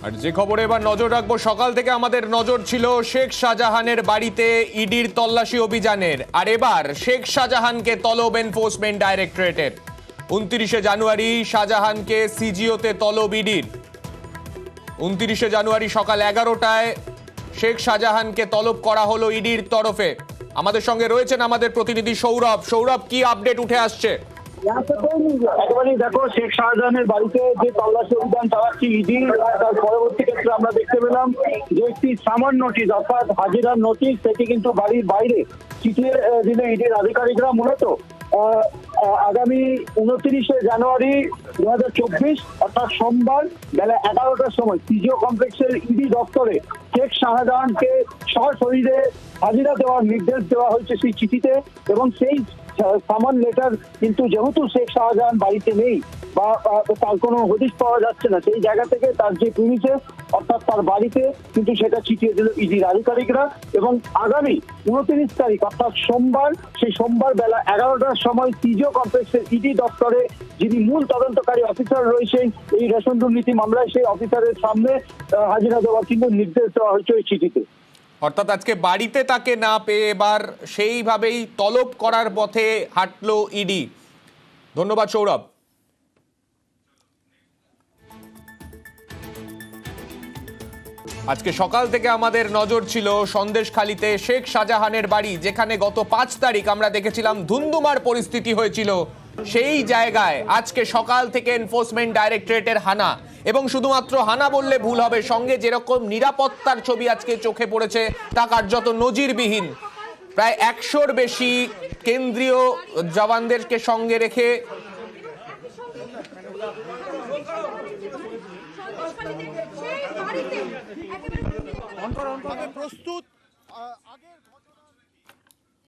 আর যে খবরে এবার নজর রাখবো, সকাল থেকে আমাদের নজর ছিল শেখ শাহজাহানের বাড়িতে ইডির তল্লাশি অভিযানের। আর এবার শেখ শাহজাহানকে তলব এনফোর্সমেন্ট ডাইরেক্টরেটের। 29শে জানুয়ারি শাহজাহানকে সিজিওতে তলব ইডির। 29শে জানুয়ারি সকাল 11টায় শেখ শাহজাহানকে তলব করা হলো ইডির তরফে। আমাদের সঙ্গে রয়েছেন আমাদের প্রতিনিধি সৌরভ। সৌরভ, কি আপডেট উঠে আসছে? একেবারেই দেখো, শেখ শাহজাহানের বাড়িতে যে তল্লাশি অভিযান চালাচ্ছে ইডি, তার পরবর্তী ক্ষেত্রে আমরা দেখতে পেলাম যে একটি সামন নোটিশ অর্থাৎ হাজিরার নোটিশ, সেটি কিন্তু বাড়ির বাইরে চিঠিয়ে দিলে ইডির আধিকারিকরা। মূলত আগামী 29শে জানুয়ারি 2024 অর্থাৎ সোমবার বেলা 11টার সময় সিজিও কমপ্লেক্সের ইডি দপ্তরে শেখ শাহজাহানকে সশরীরে হাজিরা দেওয়ার নির্দেশ দেওয়া হয়েছে সেই চিঠিতে। এবং সেই সামান লেটার কিন্তু যেহেতু শেখ শাহজাহান বাড়িতে নেই বা তার কোনো হদিশ পাওয়া যাচ্ছে না, সেই জায়গা থেকে তার যে প্রিমিসেস অর্থাৎ তার বাড়িতে কিন্তু সেটা চিঠিয়ে দিল ইডির আধিকারিকরা। এবং আগামী 29 তারিখ অর্থাৎ সোমবার, সেই সোমবার বেলা 11টার সময় সিজিও কমপ্লেক্সের ইডি দপ্তরে যিনি মূল তদন্তকারী অফিসার রয়েছেন এই রেশন দুর্নীতি মামলায়, সেই অফিসারের সামনে হাজিরা দেওয়ার কিন্তু নির্দেশ দেওয়া হয়েছে ওই চিঠিতে। অর্থাৎ আজকে বাড়িতে তাকে না পেয়ে এবার সেইভাবেই তলব করার পথে হাঁটলো ইডি। ধন্যবাদ সৌরভ। আজকে সকাল থেকে আমাদের নজর ছিল সন্দেশখালীতে শেখ শাহজাহানের বাড়ি, যেখানে গত 5 তারিখ আমরা দেখেছিলাম ধুন্ধুমার পরিস্থিতি হয়েছিল। সেই জায়গায় আজকে সকাল থেকে এনফোর্সমেন্ট ডাইরেক্টরেটের হানা, এবং শুধুমাত্র হানা বললে ভুল হবে, সঙ্গে যেরকম নিরাপত্তার ছবি আজকে চোখে পড়েছে তা কার্যত নজিরবিহীন। প্রায় 100-র বেশি কেন্দ্রীয় জওয়ানদেরকে সঙ্গে রেখে প্রস্তুত।